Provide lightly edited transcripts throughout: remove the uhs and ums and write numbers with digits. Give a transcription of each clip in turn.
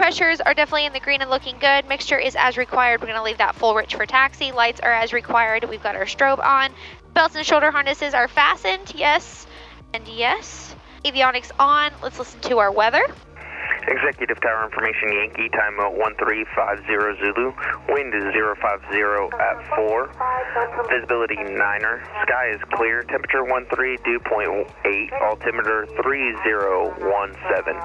pressures are definitely in the green and looking good. Mixture is as required. We're going to leave that full rich for taxi. Lights are as required. We've got our strobe on. Belts and shoulder harnesses are fastened. Yes and yes. Avionics on. Let's listen to our weather. Executive Tower Information Yankee, time 1350 Zulu, wind is 050 at 4, visibility 9er, sky is clear, temperature 13, dew point 8, altimeter 3017.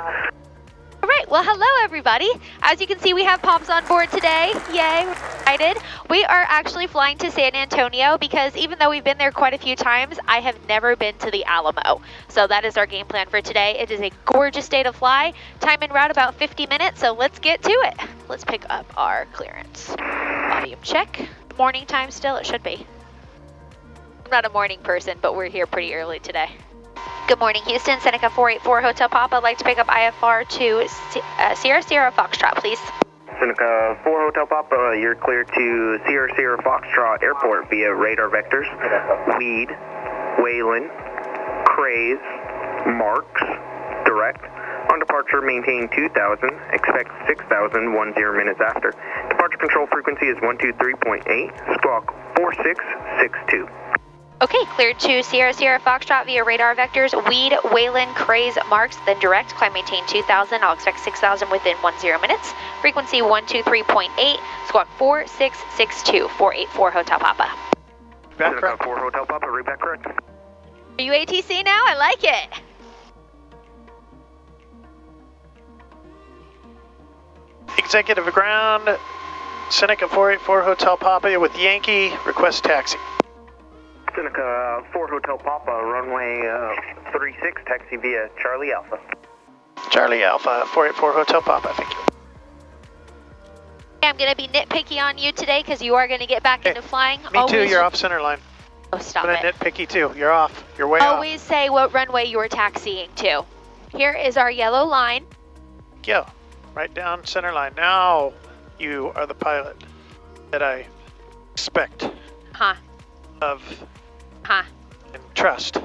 All right, well, hello everybody. As you can see, we have Pops on board today. Yay, we're excited. We are actually flying to San Antonio because even though we've been there quite a few times, I have never been to the Alamo. So that is our game plan for today. It is a gorgeous day to fly. Time en route about 50 minutes, so let's get to it. Let's pick up our clearance. Volume check. Morning time still, it should be. I'm not a morning person, but we're here pretty early today. Good morning, Houston. Seneca 484 Hotel Papa. I'd like to pick up IFR to Sierra Sierra Foxtrot, please. Seneca 4 Hotel Papa, you're clear to Sierra Sierra Foxtrot Airport via radar vectors. Weed, Wayland, Craze, Marks, direct. On departure, maintain 2000, expect 6000 10 minutes after. Departure control frequency is 123.8, squawk 4662. Okay, cleared to Sierra Sierra Foxtrot via radar vectors, Weed, Wayland, Craze, Marks, then direct. Climb maintain 2000, I'll expect 6000 within 10 minutes. Frequency 123.8, squawk 4662, 484 Hotel Papa. Seneca 4 Hotel Papa, read back correct. Are you ATC now? I like it. Executive ground, Seneca 484 Hotel Papa with Yankee, request taxi. Seneca 4 Hotel Papa, runway 36, taxi via Charlie Alpha. Charlie Alpha, 484 Hotel Papa, thank you. I'm going to be nitpicky on you today because you are going to get back into flying. Me too, you're off center line. Oh, stop I'm it. gonna nitpicky too, you're off, you're way off. Always say what runway you're taxiing to. Here is our yellow line. Go, right down center line. Now you are the pilot that I expect, love, and trust.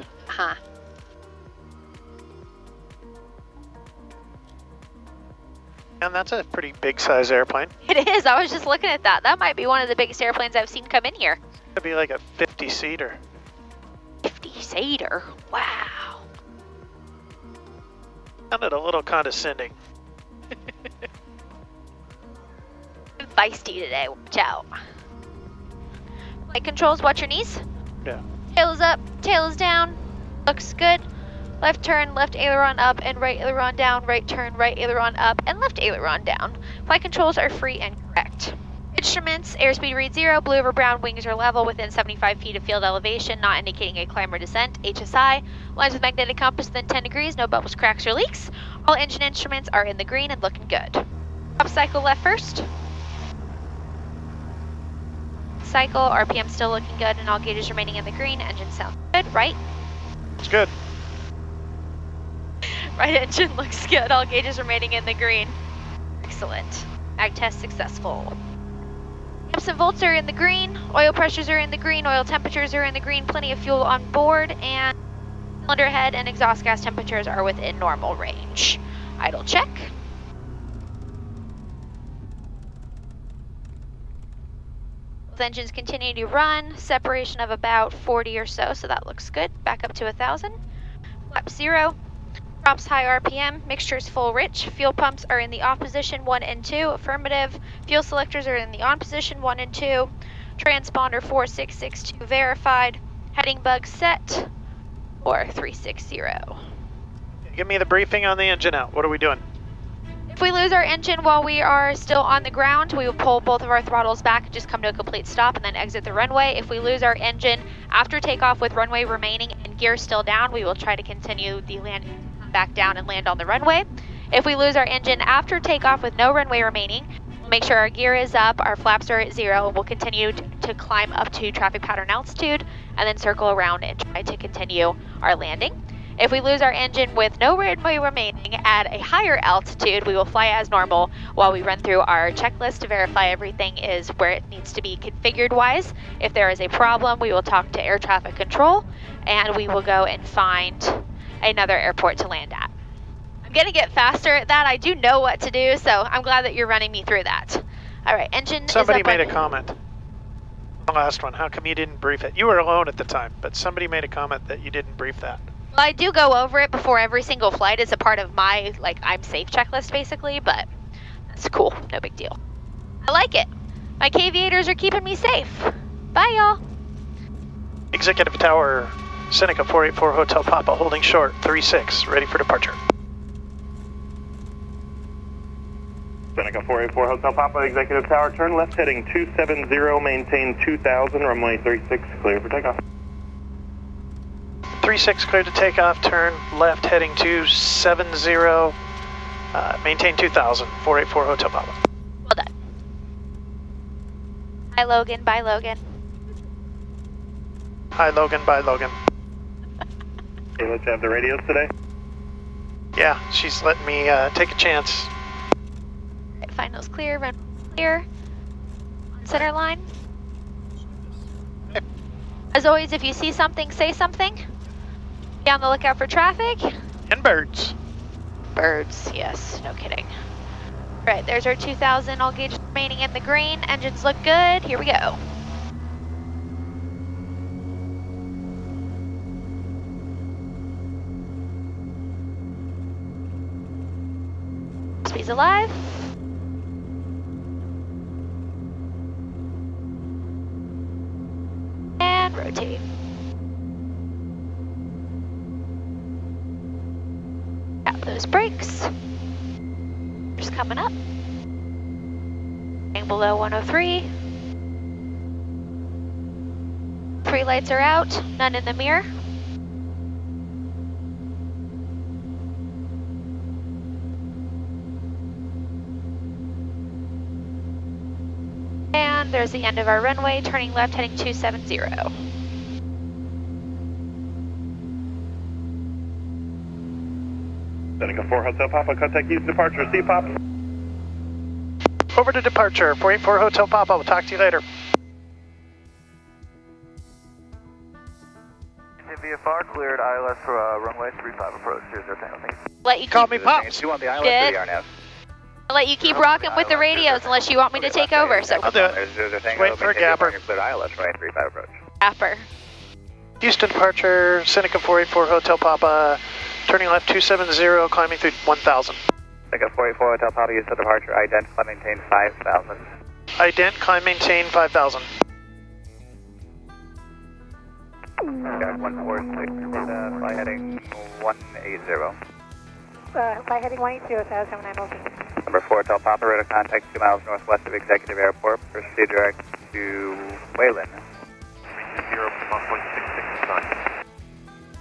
And that's a pretty big size airplane. It is. I was just looking at that. That might be one of the biggest airplanes I've seen come in here. It'd be like a 50-seater. 50-seater? Wow. Sounded a little condescending. I'm feisty today. Watch out. Flight controls, watch your knees. Yeah. Tail is up, tail is down. Looks good. Left turn, left aileron up, and right aileron down. Right turn, right aileron up, and left aileron down. Flight controls are free and correct. Instruments, airspeed read 0, blue over brown, wings are level within 75 feet of field elevation, not indicating a climb or descent. HSI, lines with magnetic compass within 10 degrees, no bubbles, cracks, or leaks. All engine instruments are in the green and looking good. Top cycle left first. Cycle, RPM still looking good, and all gauges remaining in the green. Engine sounds good, right? It's good. Right engine looks good, all gauges remaining in the green. Excellent. Mag test successful. Amps and volts are in the green, oil pressures are in the green, oil temperatures are in the green, plenty of fuel on board, and cylinder head and exhaust gas temperatures are within normal range. Idle check. Both engines continue to run, separation of about 40 or so, so that looks good. Back up to 1,000. Flap 0. Props high RPM, mixtures full rich. Fuel pumps are in the off position 1 and 2, affirmative. Fuel selectors are in the on position 1 and 2. Transponder 4662 verified. Heading bug set for 360. Give me the briefing on the engine out. What are we doing? If we lose our engine while we are still on the ground, we will pull both of our throttles back and just come to a complete stop and then exit the runway. If we lose our engine after takeoff with runway remaining and gear still down, we will try to continue the landing back down and land on the runway. If we lose our engine after takeoff with no runway remaining, we'll make sure our gear is up, our flaps are at 0, and we'll continue to climb up to traffic pattern altitude and then circle around and try to continue our landing. If we lose our engine with no runway remaining at a higher altitude, we will fly as normal while we run through our checklist to verify everything is where it needs to be configured wise. If there is a problem, we will talk to air traffic control and we will go and find another airport to land at. I'm gonna get faster at that. I do know what to do, so I'm glad that you're running me through that. All right, engine Somebody is up made a comment. The last one, how come you didn't brief it? You were alone at the time, but somebody made a comment that you didn't brief that. Well, I do go over it before every single flight as a part of my, like, I'm safe checklist, basically, but that's cool. No big deal. I like it. My Caviators are keeping me safe. Bye, y'all. Executive Tower, Seneca 484 Hotel Papa, holding short, 36, ready for departure. Seneca 484 Hotel Papa, Executive Tower, turn left heading 270, maintain 2000, runway 36, clear for takeoff. 36, clear to takeoff, turn left heading 270, maintain 2000, 484 Hotel Papa. Well done. Bye, Logan. Bye, Logan. Hi, Logan, bye, Logan. Okay, let's have the radios today. Yeah, she's letting me take a chance. Right, finals clear, run clear. Center line. As always, if you see something, say something. Be on the lookout for traffic. And birds. Birds, yes, no kidding. Right, there's our 2000, all gauges remaining in the green. Engines look good, here we go. Speed's alive. And rotate. Tap those brakes. Just coming up. Staying below 103. 3 lights are out, none in the mirror. And there's the end of our runway, turning left, heading 270. Seneca 4 Hotel Papa, contact use departure, C-Pop. Over to departure, 484 Hotel Papa, we'll talk to you later. VFR cleared ILS for runway 35 approach, 00 Tango, thank you. Let you Call keep, me Pops. You want the ILS Good. or the RNF? I'll let you keep rocking with the radios unless you want me to take over, so I'll do it. There's 00 Tango, Wait for a gapper. Cleared ILS, runway 35 approach. Gapper. Houston departure, Seneca 484 Hotel Papa, turning left 270, climbing through 1000. Seneca 484 Hotel Papa, use the departure, identify, maintain 5000. Ident, climb, maintain 5000. Got 146, fly heading 180. Fly heading 180, 790. Number 4 Hotel Papa, radar contact 2 miles northwest of Executive Airport, proceed direct to Wayland. 0.66.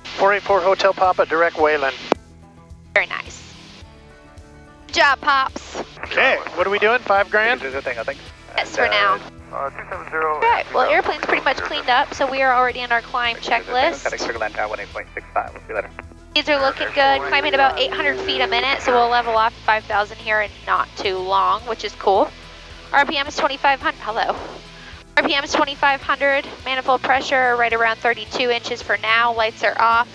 484 Hotel Papa, direct Wayland. Very nice. Good job, Pops. Okay, what are we doing? 5 grand? 00 Tango, thanks. Yes, for now. 270. Alright, well, airplane's pretty much cleaned up, so we are already in our climb checklist. Clear land tower 18.65. We'll see you later. These are looking good, climbing about 800 feet a minute, so we'll level off 5,000 here in not too long, which is cool. RPM is 2,500, hello. RPM is 2,500, manifold pressure right around 32 inches for now, lights are off.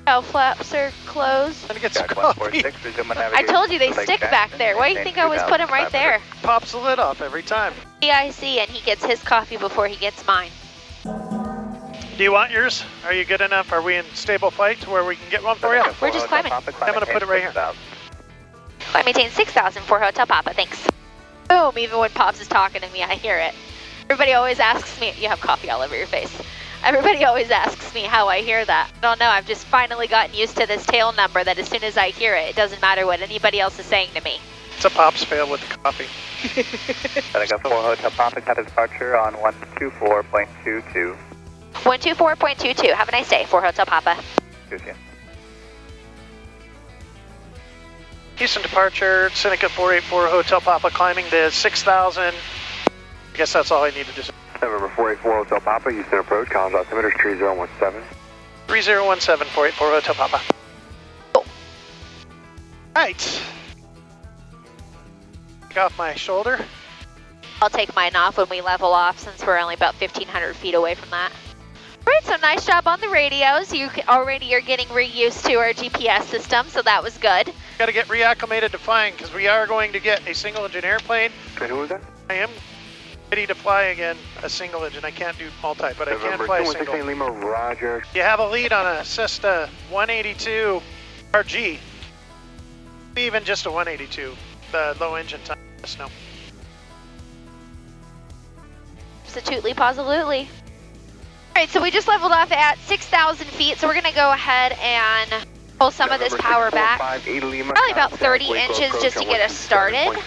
Tail flaps are closed. Let me get some Got coffee. 146, resume I navigation told you they to Lake stick back Jackson, there. Why do you maintain think I always put them right 2,500. there? Pops the lid off every time. DIC, and he gets his coffee before he gets mine. Do you want yours? Are you good enough? Are we in stable flight to where we can get one for you? We're just climbing. I'm gonna put it right here. I maintain 6,000 for Hotel Papa, thanks. Boom, even when Pops is talking to me, I hear it. Everybody always asks me, you have coffee all over your face. Everybody always asks me how I hear that. I don't know, I've just finally gotten used to this tail number that as soon as I hear it, it doesn't matter what anybody else is saying to me. It's a Pops fail with the coffee. Seneca 4 Hotel Papa, cut a departure on 124.22. 124.22, have a nice day, 4 Hotel Papa. Excuse you. Houston departure, Seneca 484 Hotel Papa, climbing to 6,000. I guess that's all I needed to say. November 484 Hotel Papa, Houston approach, college altimeter 3017. 3017, 484 Hotel Papa. Cool. Right. Take off my shoulder. I'll take mine off when we level off since we're only about 1,500 feet away from that. Alright, so nice job on the radios. You already are getting reused to our GPS system, so that was good. Got to get reacclimated to flying because we are going to get a single engine airplane. And who was that? I am ready to fly again a single engine. I can't do multi, but I can November fly a 216 single. Lima, roger. You have a lead on a Cessna 182 RG. Even just a 182, the low engine time. Snow. Absolutely, positively. Alright, so we just leveled off at 6,000 feet, so we're going to go ahead and pull some of this power back. Probably about 30 inches just to get us started.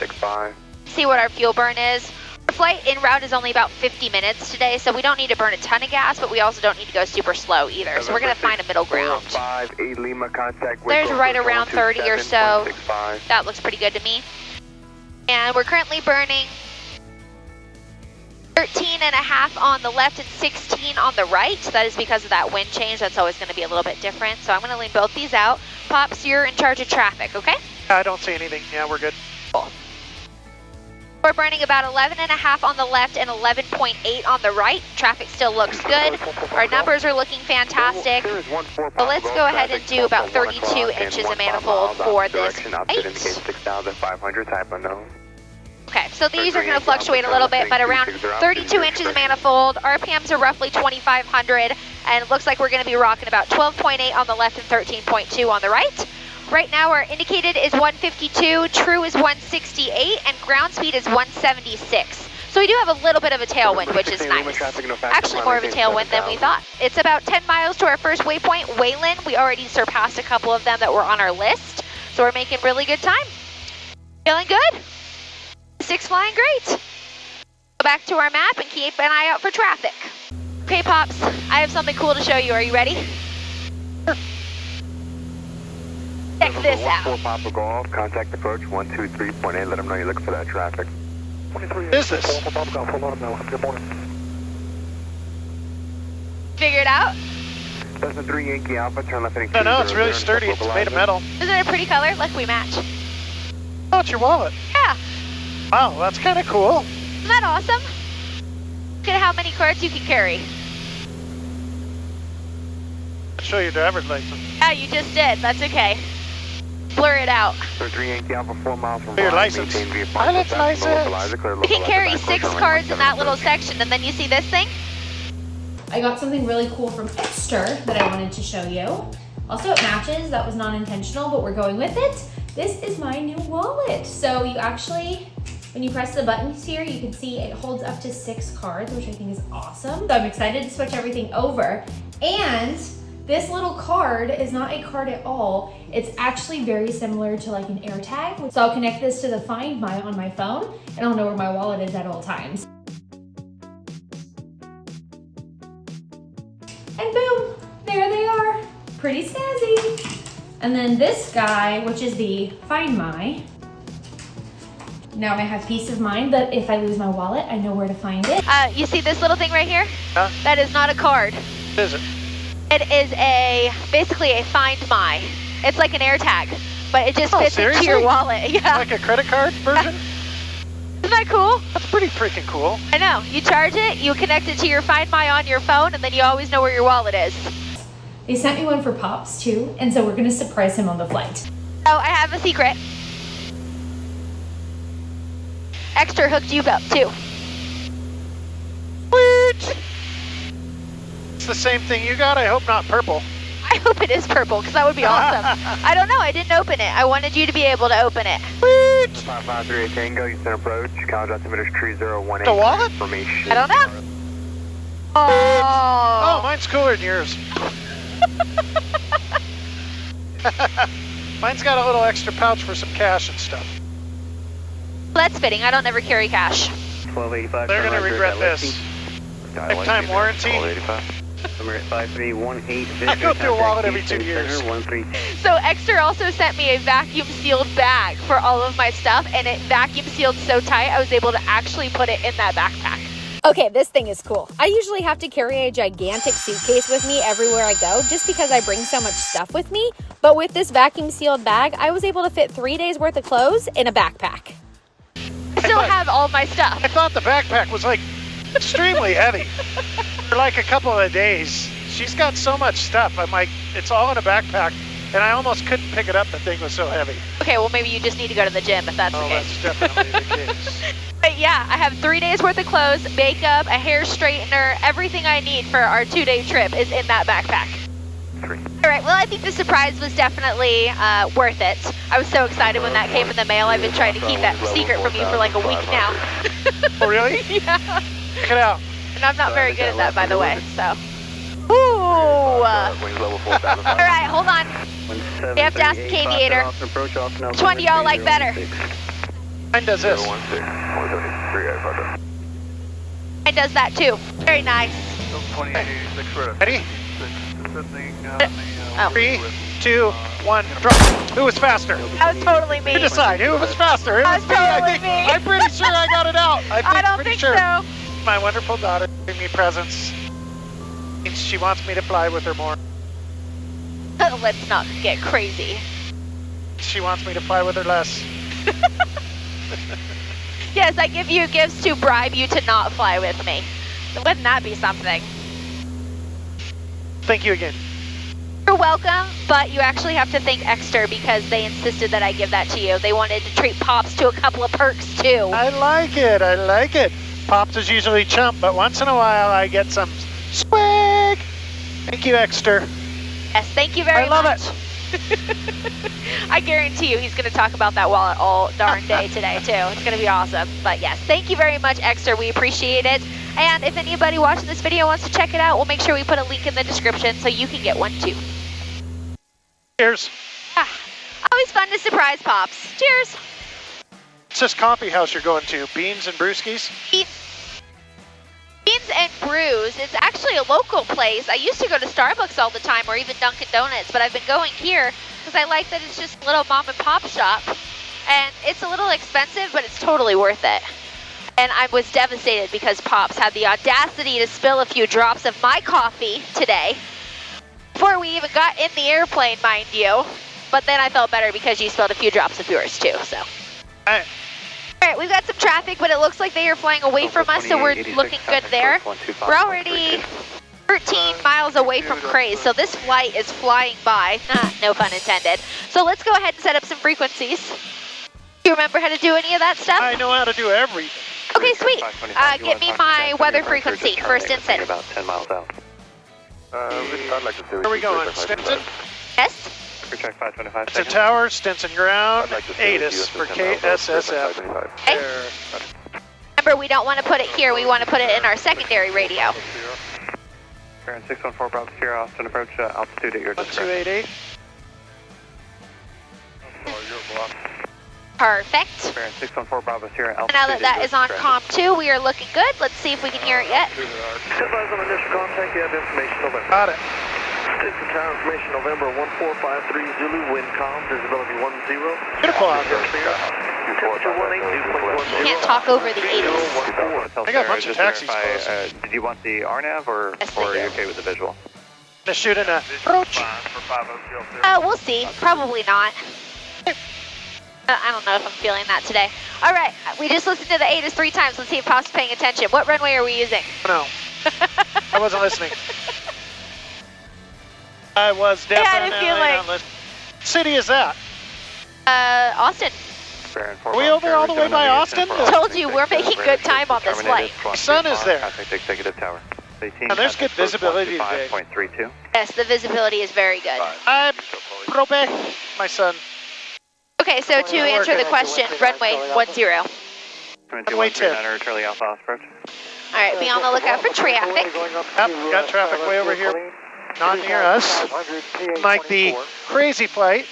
See what our fuel burn is. Our flight en route is only about 50 minutes today, so we don't need to burn a ton of gas, but we also don't need to go super slow either. So we're going to find a middle ground. There's right around 30 or so. That looks pretty good to me. And we're currently burning 13.5 on the left and 16 on the right. That is because of that wind change. That's always going to be a little bit different. So I'm going to lean both these out. Pops, you're in charge of traffic, okay? I don't see anything. Yeah, we're good. Cool. We're burning about 11.5 on the left and 11.8 on the right. Traffic still looks good. Our numbers are looking fantastic. So let's go ahead and do about 32 inches of manifold for this flight. Okay, so these are going to fluctuate a little bit, but around 32 inches of manifold. RPMs are roughly 2,500, and it looks like we're going to be rocking about 12.8 on the left and 13.2 on the right. Right now our indicated is 152, true is 168, and ground speed is 176. So we do have a little bit of a tailwind, which is nice. Actually more of a tailwind than we thought. It's about 10 miles to our first waypoint, Wayland. We already surpassed a couple of them that were on our list, so we're making really good time. Feeling good? 6 flying great. Go back to our map and keep an eye out for traffic. Okay, Pops, I have something cool to show you. Are you ready? Check this out. Papa Golf, contact approach 123.8. Let them know you're looking for that traffic. What is this? Good morning. Figure it out? That's a 3 Yankee Alpha, turn left heading No, it's really sturdy. It's made of metal. Isn't it a pretty color? Look, we match. Oh, it's your wallet. Yeah. Wow, that's kind of cool. Isn't that awesome? Look at how many cards you can carry. I'll show you your driver's license. Yeah, you just did. That's okay. Blur it out. 3 Yankee Alpha, 4 miles from Your license. Pilot's license. We can carry 6 cards in that little section, and then you see this thing? I got something really cool from Exter that I wanted to show you. Also, it matches. That was non-intentional, but we're going with it. This is my new wallet. So you actually, when you press the buttons here, you can see it holds up to 6 cards, which I think is awesome. So I'm excited to switch everything over. And this little card is not a card at all. It's actually very similar to like an AirTag. So I'll connect this to the Find My on my phone, and I'll know where my wallet is at all times. And boom, there they are. Pretty snazzy. And then this guy, which is the Find My. Now I have peace of mind that if I lose my wallet, I know where to find it. You see this little thing right here? Huh? That is not a card. What is it? It is basically a Find My. It's like an AirTag, but it just fits into your wallet. Yeah. Like a credit card version? Isn't that cool? That's pretty freaking cool. I know. You charge it, you connect it to your Find My on your phone, and then you always know where your wallet is. They sent me one for Pops too, and so we're gonna surprise him on the flight. Oh, I have a secret. Extra hooked you up too. Sweet! It's the same thing you got? I hope not purple. I hope it is purple, because that would be awesome. I don't know, I didn't open it. I wanted you to be able to open it. Sweet! 5538 Tango, Eastern Approach, college altimeter 3018. The wallet? Information. I don't know. Oh, Oh. mine's cooler than yours. Mine's got a little extra pouch for some cash and stuff. That's fitting. I don't ever carry cash. 1285. They're going to regret this. Lifetime warranty. I go through a wallet every 2 years. So Exter also sent me a vacuum sealed bag for all of my stuff, and it vacuum sealed so tight I was able to actually put it in that backpack. Okay, this thing is cool. I usually have to carry a gigantic suitcase with me everywhere I go just because I bring so much stuff with me. But with this vacuum sealed bag, I was able to fit 3 days worth of clothes in a backpack. I still have all my stuff. I thought the backpack was like extremely heavy. for like a couple of days. She's got so much stuff. I'm like, it's all in a backpack, and I almost couldn't pick it up. The thing was so heavy. Okay, well maybe you just need to go to the gym if that's the case. That's definitely the case. But yeah, I have 3 days worth of clothes, makeup, a hair straightener, everything I need for our 2-day trip is in that backpack. All right, well I think the surprise was definitely worth it. I was so excited when that came in the mail. I've been trying to keep that secret from you for like a week now. Oh really? Yeah. Check it out. And I'm not very good at that, by the way, so. Ooh! All right, hold on. We have to ask the aviator. Which one do y'all like better? Mine does this. Mine does that too. Very nice. Ready? Oh. 3, 2, 1, drop. Who was faster? That was totally me. You decide. Who was faster? It That was was me, I totally think. me. I'm pretty sure I got it out. I don't pretty think sure. so. My wonderful daughter gave me presents. She wants me to fly with her more. Let's not get crazy. She wants me to fly with her less. Yes, I give you gifts to bribe you to not fly with me. Wouldn't that be something? Thank you again. You're welcome, but you actually have to thank Exeter because they insisted that I give that to you. They wanted to treat Pops to a couple of perks too. I like it. I like it. Pops is usually chump, but once in a while I get some swag. Thank you, Exeter. Yes, thank you very I love much. it. I guarantee you he's going to talk about that wallet all darn day today too. It's going to be awesome. But yes, thank you very much, Exeter. We appreciate it. And if anybody watching this video wants to check it out, we'll make sure we put a link in the description so you can get one too. Cheers. Ah, always fun to surprise Pops. Cheers. It's this coffee house you're going to. Beans and brewskis? Beans and Brews. It's actually a local place. I used to go to Starbucks all the time or even Dunkin' Donuts, but I've been going here because I like that it's just a little mom and pop shop. And it's a little expensive, but it's totally worth it. And I was devastated because Pops had the audacity to spill a few drops of my coffee today before we even got in the airplane, mind you. But then I felt better because you spilled a few drops of yours too, so. Hey. All right, we've got some traffic, but it looks like they are flying away from us, so we're looking good there. We're already 13 miles away from Craze, so this flight is flying by. No pun intended. So let's go ahead and set up some frequencies. Do you remember how to do any of that stuff? I know how to do everything. Okay, sweet. Get me my weather frequency, first instant. About 10 miles out. I'd like to see Where are we going? Stinson? Yes? Check 525 It's a tower, Stinson ground, ATIS for KSSF. Okay. Remember, we don't want to put it here, we want to put it in our secondary radio. Baron 614 Bravo Sierra, Austin approach, altitude at your discretion. 1288. Perfect. Baron 614 Bravo Sierra, altitude Now that that at is on your COM 2, we are looking good. Let's see if we can hear it yet. Advise on initial contact, you have information November. Got it. Stinson Tower information November 1453 Zulu, wind calm, visibility 10. Beautiful out here. Temperature 18, Can't talk over the 80s. I got a bunch of taxis close. Did you want the RNAV or Yes, are they you do. okay with the visual? Gonna shoot in a approach. We'll see. Probably not. I don't know if I'm feeling that today. All right, we just listened to the ATIS 3 times. Let's see if Pop's paying attention. What runway are we using? No, I wasn't listening. I was definitely not listening. What city is that? Austin. Are we over all the way by Austin? Told you, we're making good time on this flight. The sun is there. Executive Tower. And there's good visibility today. 5.32. Yes, the visibility is very good. I'm Probe, my son. Okay, so to answer the question, runway 10. Runway 10. Charlie Alpha approach. All right, be on the lookout for traffic. Yep, got traffic way over here. Not near us. Like the crazy flight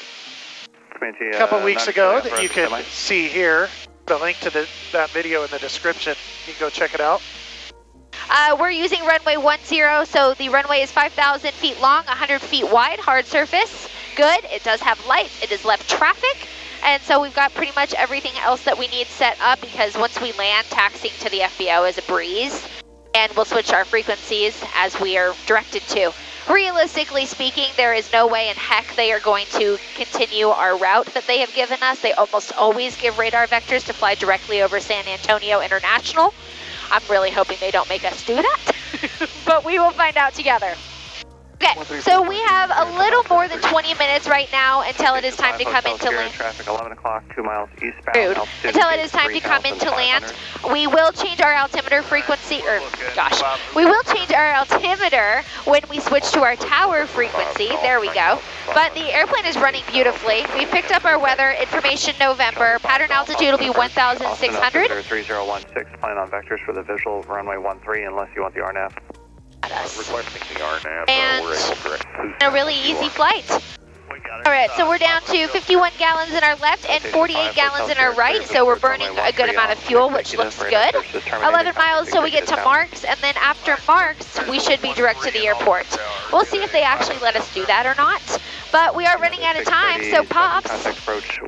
a couple weeks ago that you can see here. The link to that video in the description. You can go check it out. We're using runway 10, so the runway is 5,000 feet long, 100 feet wide, hard surface. Good, it does have lights, it is left traffic, and so we've got pretty much everything else that we need set up because once we land, taxiing to the FBO is a breeze, and we'll switch our frequencies as we are directed to. Realistically speaking, there is no way in heck they are going to continue our route that they have given us. They almost always give radar vectors to fly directly over San Antonio International. I'm really hoping they don't make us do that. but we will find out together. Okay, so we have a little more than 20 minutes right now until it is time to come into land. Traffic 11 o'clock, 2 miles eastbound. Until it is time to come into land, we will change our altimeter frequency, we will change our altimeter when we switch to our tower frequency. There we go. But the airplane is running beautifully. We picked up our weather information November. Pattern altitude will be 1,600. 3016, plan on vectors for the visual runway 13 unless you want the RNAV. Requesting the RNAV. And a really easy flight. Alright, so we're down to 51 gallons in our left and 48 gallons in our right, so we're burning a good amount of fuel, which looks good. 11 miles till we get to Marks, and then after Marks, we should be direct to the airport. We'll see if they actually let us do that or not, but we are running out of time, so Pops,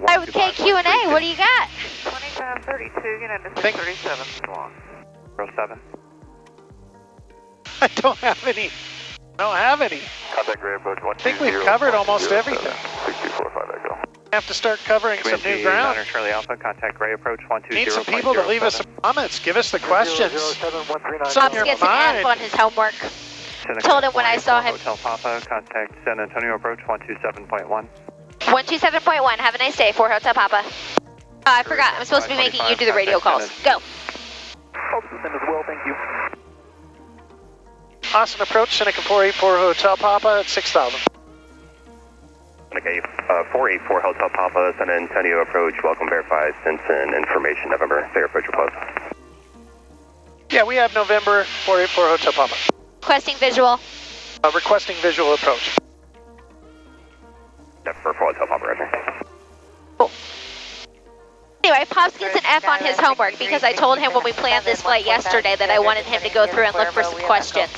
I would KQ&A, what do you got? 2532, unit 637. 07. I don't have any. Contact Gray Approach 120. I think we've covered almost everything. 6245 Echo. Have to start covering some new ground. Charlie Alpha, contact Gray Approach 120. Need some people to leave us some comments. Give us the questions. What's on Pops your gets an F mind? on his homework. Told him when I saw him. Hotel Papa, contact San Antonio Approach 127.1. 127.1, have a nice day, 4 Hotel Papa. I forgot, I'm supposed to be making you do the radio calls. Go. System as well, thank you. Austin approach, Seneca 484 Hotel Papa at 6,000. Okay, 484 Hotel Papa, San Antonio approach, welcome verified, Simpson information, November, fair approach request. Yeah, we have November 484 Hotel Papa. Requesting visual. Requesting visual approach. For 4 Hotel Papa, Roger. Cool. Anyway, Pops gets an F on his homework because I told him when we planned this flight yesterday that I wanted him to go through and look for some questions.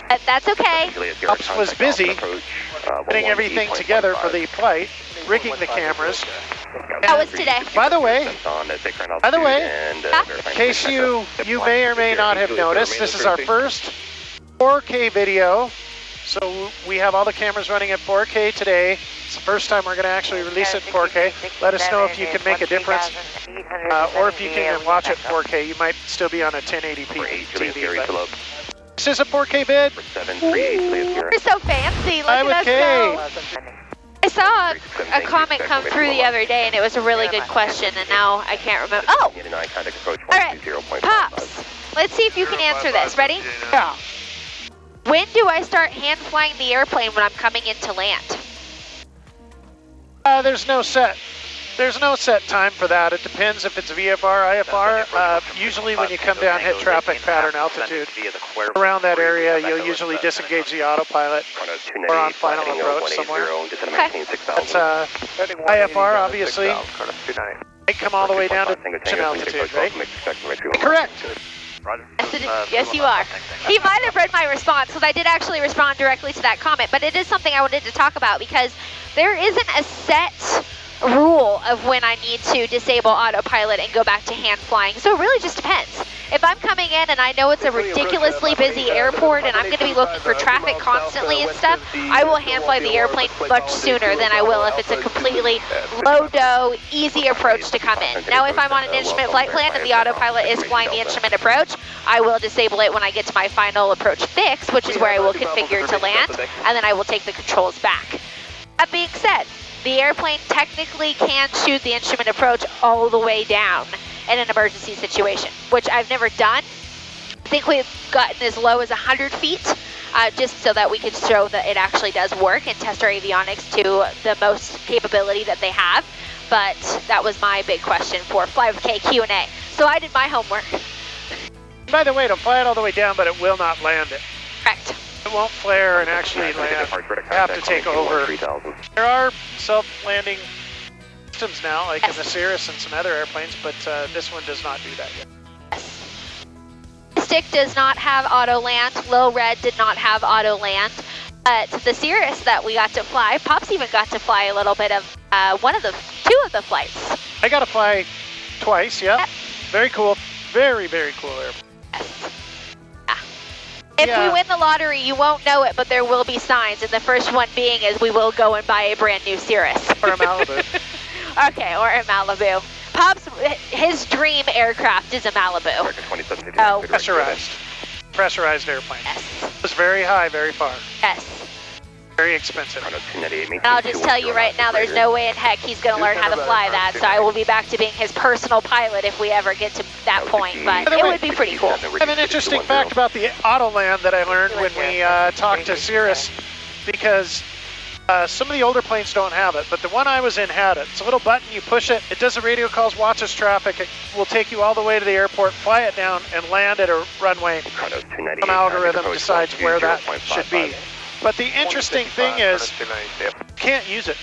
But that's okay. Pops was busy putting everything together for the flight, rigging the cameras. That was today. By the way, in case you may or may not have noticed, this is our first 4K video. So we have all the cameras running at 4K today. It's the first time we're going to actually release it in 4K. Let us know if you can make a difference, or if you can watch it 4K. You might still be on a 1080p TV. But this is a 4K vid. You're so fancy. Look at us go. I saw a comment come through the other day, and it was a really good question, and now I can't remember. Oh! All right, Pops, let's see if you can answer this. Ready? Yeah. When do I start hand flying the airplane when I'm coming into land? There's no set time for that. It depends if it's VFR, IFR. Usually when you come down, hit traffic pattern altitude around that area, you'll usually disengage the autopilot or on final approach somewhere. Okay. That's IFR, obviously. They come all the way down to mission altitude, right? Correct. Yes, you are. He might have read my response because I did actually respond directly to that comment, but it is something I wanted to talk about because there isn't a set rule of when I need to disable autopilot and go back to hand flying, so it really just depends. If I'm coming in and I know it's a ridiculously busy airport and I'm going to be looking for traffic constantly and stuff, I will hand fly the airplane much sooner than I will if it's a completely low-dough, easy approach to come in. Now, if I'm on an instrument flight plan and the autopilot is flying the instrument approach, I will disable it when I get to my final approach fix, which is where I will configure to land, and then I will take the controls back. That being said, the airplane technically can shoot the instrument approach all the way down in an emergency situation, which I've never done. I think we've gotten as low as 100 feet, just so that we can show that it actually does work and test our avionics to the most capability that they have. But that was my big question for Fly with K Q&A. So I did my homework. By the way, it'll fly it all the way down, but it will not land it. Correct. It won't flare and actually land. Have to take over. There are self-landing systems now, like in the Cirrus and some other airplanes, but this one does not do that yet. Yes. Stick does not have auto land. Lil Red did not have auto land. But the Cirrus that we got to fly, Pops even got to fly a little bit of two of the flights. I got to fly twice, yeah. Very cool. Very, very cool airplane. Yes. If we win the lottery, you won't know it, but there will be signs, and the first one being is we will go and buy a brand new Cirrus. Or a Malibu. Okay, or a Malibu. Pops, his dream aircraft is a Malibu. Oh, pressurized. pressurized airplane. Yes. It was very high, very far. Yes. Very expensive. And I'll just tell you right now, there's no way in heck he's going to learn how to fly that, so I will be back to being his personal pilot if we ever get to that point, but it would be pretty cool. I have an interesting fact about the Autoland that I learned when we talked to Cirrus, because some of the older planes don't have it, but the one I was in had it. It's a little button, you push it, it does the radio calls, watches traffic, it will take you all the way to the airport, fly it down, and land at a runway. Some algorithm decides where that should be. But the interesting thing is, you can't use it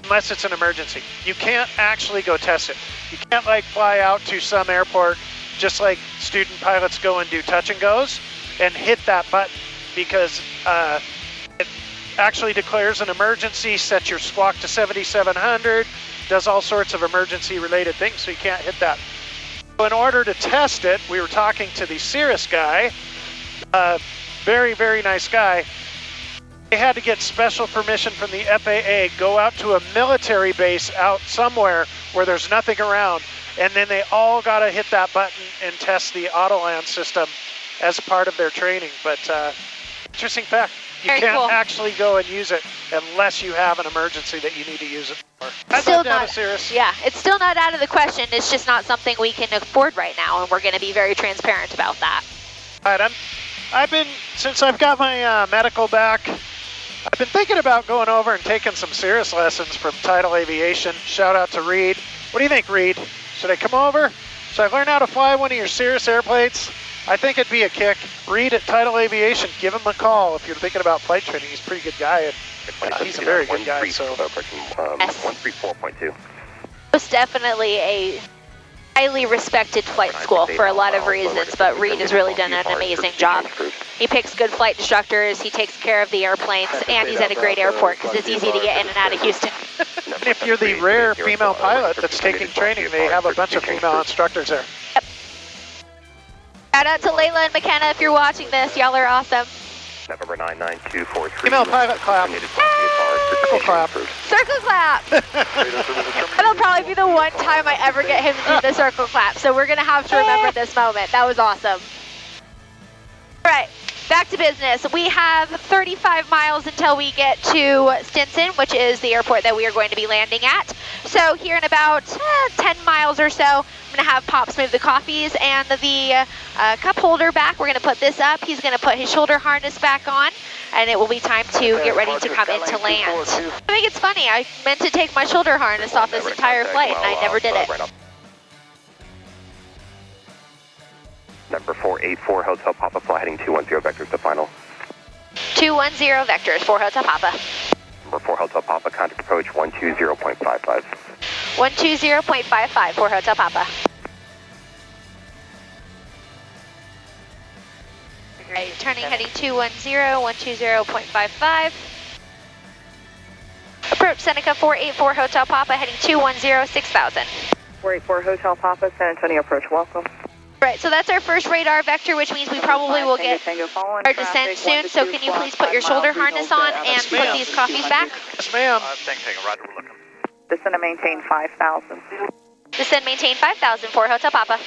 unless it's an emergency. You can't actually go test it. You can't like fly out to some airport just like student pilots go and do touch and goes and hit that button, because it actually declares an emergency, sets your squawk to 7700, does all sorts of emergency related things, so you can't hit that. So in order to test it, we were talking to the Cirrus guy, very, very nice guy. They had to get special permission from the FAA, go out to a military base out somewhere where there's nothing around, and then they all got to hit that button and test the Autoland system as part of their training. But interesting fact, you can't actually go and use it unless you have an emergency that you need to use it for. I'd love to have a Cirrus. Yeah, it's still not out of the question. It's just not something we can afford right now, and we're going to be very transparent about that. All right, since I've got my medical back, I've been thinking about going over and taking some Cirrus lessons from Tidal Aviation. Shout out to Reed. What do you think, Reed? Should I come over? Should I learn how to fly one of your Cirrus airplanes? I think it'd be a kick. Reed at Tidal Aviation, give him a call if you're thinking about flight training. He's a pretty good guy, and he's a very good guy. So 134.2. Most definitely a highly respected flight school for a lot of reasons, but Reed has really done an amazing job. He picks good flight instructors, he takes care of the airplanes, and he's at a great airport because it's easy to get in and out of Houston. And if you're the rare female pilot that's taking training, they have a bunch of female instructors there. Yep. Shout out to Layla and McKenna if you're watching this. Y'all are awesome. November 99243. Female pilot clap. Circle clap. Circle clap! That'll probably be the one time I ever get him to do the circle clap, so we're going to have to remember this moment. That was awesome. All right, back to business. We have 35 miles until we get to Stinson, which is the airport that we are going to be landing at. So here in about 10 miles or so, I'm going to have Pops move the coffees and the cup holder back. We're going to put this up. He's going to put his shoulder harness back on, and it will be time to get ready to come into land. I think it's funny. I meant to take my shoulder harness off this entire flight, and I never did it. Number 484 Hotel Papa, fly heading 210 vectors to final. 210 vectors, 4 Hotel Papa. Number 4 Hotel Papa, contact approach 120.55. 120.55, 4 Hotel Papa. Right, turning heading 210, 120.55. Approach Seneca 484 Hotel Papa, heading 210, 6000. 484 Hotel Papa, San Antonio approach, welcome. Right, so that's our first radar vector, which means we probably will get our descent soon. So can you please put your shoulder harness on and put these coffees back? Yes, ma'am. Roger, we're looking. Descend and maintain 5,000. Descend, maintain 5,000 for Hotel Papa.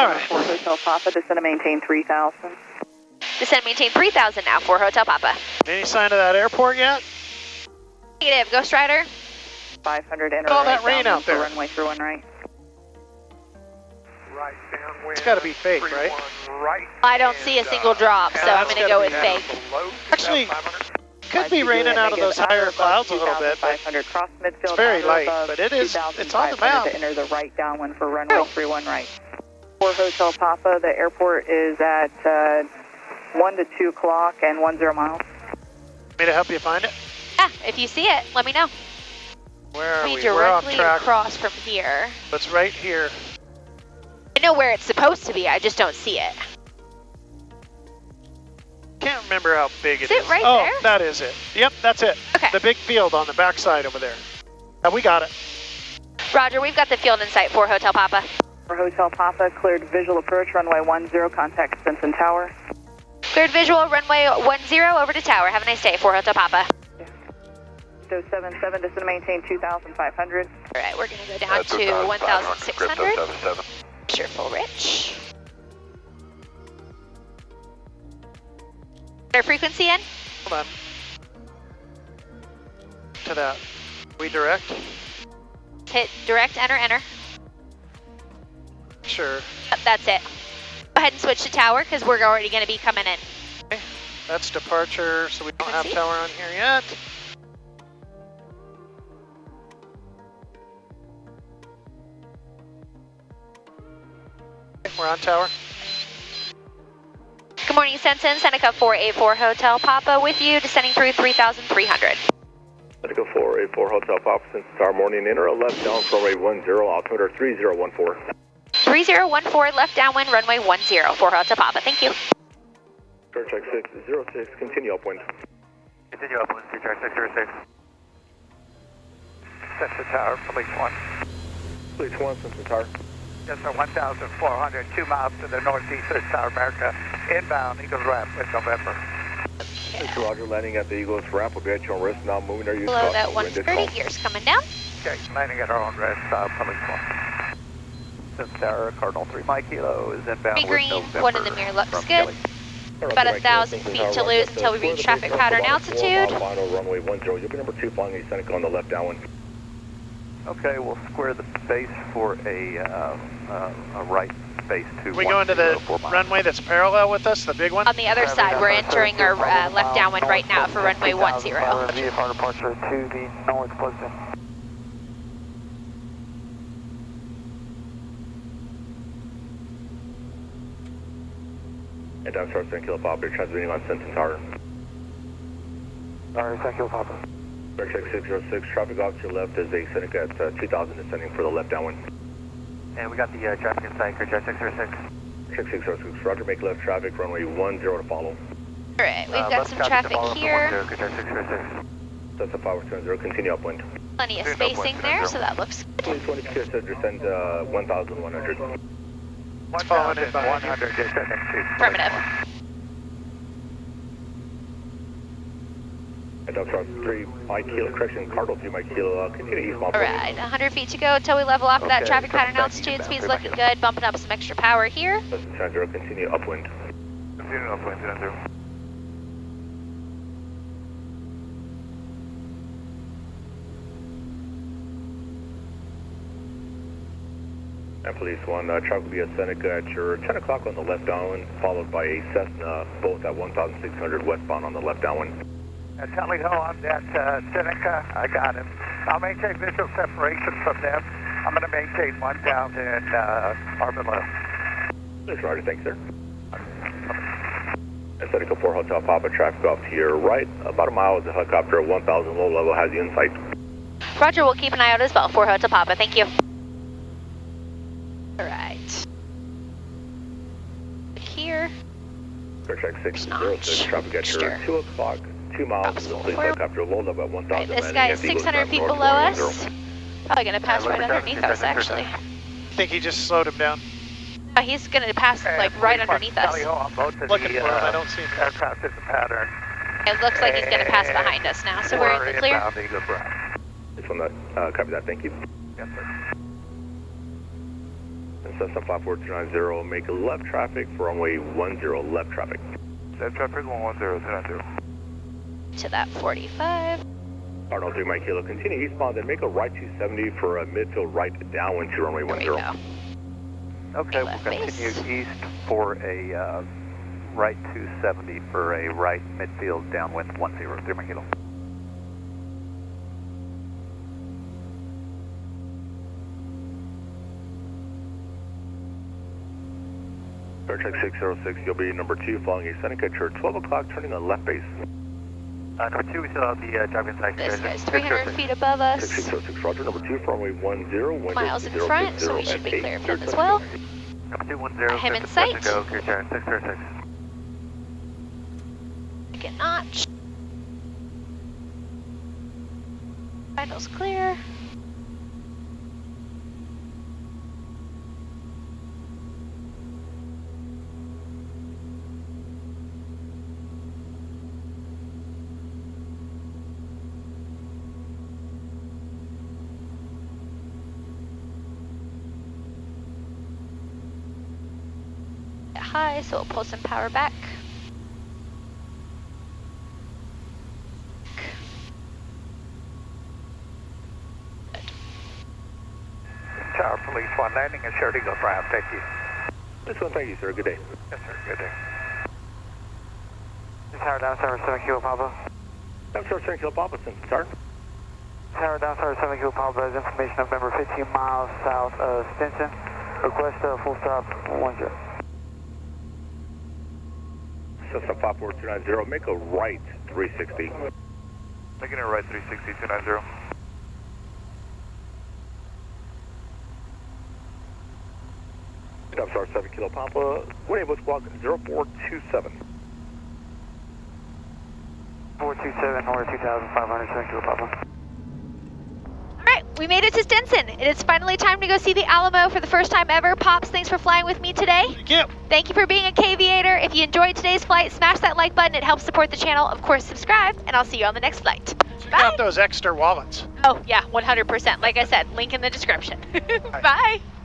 All right. 4 Hotel Papa, descend and maintain 3,000. Descend, maintain 3,000 now for Hotel Papa. Any sign of that airport yet? Negative, Ghost Rider. 500 enter all right that rain out there. runway through and right. Right downwind. It's got to be fake, right? Right. I don't see a single drop, so I'm going to go with fake. Actually, could be raining out of those higher clouds a little bit, but 500 cross midfield. it's very light, but it's on the map. To enter the right downwind for runway 31 right. 4 Hotel Papa, the airport is at 1 to 2 o'clock and 10 miles. Me to help you find it? Yeah, if you see it, let me know. Where are We we? We're off directly track. across from here. It's right here. I know where it's supposed to be, I just don't see it. Can't remember how big it Is it right oh, there? that is it. Yep, that's it. Okay. The big field on the backside over there. We got it. Roger, we've got the field in sight for Hotel Papa. 4 Hotel Papa, cleared visual approach, runway 10, contact Stinson Tower. Cleared visual, runway 10 over to tower. Have a nice day for Hotel Papa. 77, descend and maintain 2,500. All right, we're going to go down to 1,600. Sure, full rich. frequency in. Hold on. To that. We direct? Hit direct, enter. Sure. Yep, that's it. Go ahead and switch to tower because we're already going to be coming in. Okay. That's departure, so we don't have Frequency. tower on here yet. Okay, we're on tower. Good morning, Sensen. Seneca 484 Hotel Papa with you, descending through 3,300. Seneca 484 Hotel Papa, since our morning inner, left down runway 10, altimeter 3014. 3014, left downwind, runway 10, 4 Hotel Papa. Thank you. Clear check 606, continue upwind. Continue upwind, clear check 606. Set to tower, police 1. Police 1, since the tower. Yes, sir, 1,400, 2 miles to the northeast of Tower America, inbound Eagles Ramp with November. Mr. Roger, landing at the Eagles Ramp will be at your own risk. Now moving our use Below that 130, gears coming down. Okay, landing at our own risk, police 1. Since Tower, Cardinal 3 Mike Kilo is inbound Be with green, November. one in the mirror looks good. Kelly. About 1,000 feet to lose until we reach traffic pattern altitude. Final runway 10, you'll be number 2 flying a Seneca on the left downwind. Okay, we'll square the base for a right base to We go into the runway that's parallel with us, the big one? On the other side, we're entering our left downwind right now for runway 10. VFR departure to the north, close in. And I'm sorry, Kilo Papa, you're transmitting on Sentinel Tower. Alright, Kilo Papa. Air check 606, traffic off to your left is a Seneca at 2000 descending for the left downwind. And we got the traffic in sight, clear check 606. Check 606, Roger, make left traffic, runway 10 to follow. Alright, we've got some traffic here. Clear check 606. That's a 520, continue upwind. Plenty of spacing there, so that looks good. Please 20 to descend 1,100. 1,100 descending to. Affirmative. And Ducks 3 Mike Kilo, correction, Cardinal 3 Mike Kilo, continue eastbound. Alright, 100 feet to go until we level off of that traffic pattern altitude. Speed's looking good, bumping up some extra power here. Sandro, continue upwind. Continue upwind, Sandro. And Police 1, truck will be a Seneca at your 10 o'clock on the left downwind, followed by a Cessna, both at 1,600 westbound on the left downwind. Tally ho, I'm that Seneca. I got him. I'll maintain visual separation from them. I'm going to maintain one down in Armadillo. Thanks, Roger. Thanks, sir. And Seneca 4 Hotel Papa, traffic off to your right. About a mile is the helicopter at 1,000 low level, has you in sight. Roger, we'll keep an eye out as well. 4 Hotel Papa, thank you. Alright. Here. Air check 606, traffic at your 2 o'clock. 2 miles is the police helicopter, low level at 1,000. This guy is 600 feet below us. Probably going to pass right underneath us, actually. I think he just slowed him down. Oh, he's going to pass, like, right underneath us. Looking for him, I don't see him. Aircraft is the pattern. It looks like he's going to pass behind us now, so we're in the clear. Just want to copy that, thank you. Yes, sir. And Cessna 54290, make left traffic for runway 10, left traffic. Left traffic 110, To that 45. Cardinal 3 Mike Kilo, continue eastbound, then make a right 270 for a midfield right downwind to runway 10. There we go. Okay, we'll Left continue base. east for a right 270 for a right midfield downwind 10, 3 kilo. Air check 606, you'll be number 2 following a Seneca at your 12 o'clock, turning on left base. Number 2, we still have the driving side. This guy's 300 feet above us. 606, Roger, number 2 for runway 10, Miles in front, so we should be clear of him as well. Number 210, Him in sight. Go, clear turn, 606. Second notch. Finals clear. High, so we'll pull some power back. Tower Police 1, landing at Shared Eagle Drive. Thank you. This one, thank you, sir. Good day. Yes, sir. Good day. Tower down, Tower 7 Kilo Papa. Down, Tower 7 Kilo Papa, start. Tower down, Tower 7 Kilo Papa has information of number 15 miles south of Stinson. Request a full stop 10. Cessna 54290, make a right 360. Making a right 360 290. Down, Tower 7 Kilo Papa, Winnie Bush Block 0427. 427 or 2,500 7 Kilo Papa. Alright, we made it to Stinson. It is finally time to go see the Alamo for the first time ever. Pops, thanks for flying with me today. Thank you. Thank you for being a Kviator. If you enjoyed today's flight, smash that like button. It helps support the channel. Of course, subscribe, and I'll see you on the next flight. Check Bye. out those extra wallets. Oh, yeah, 100%. Like I said, link in the description. Bye.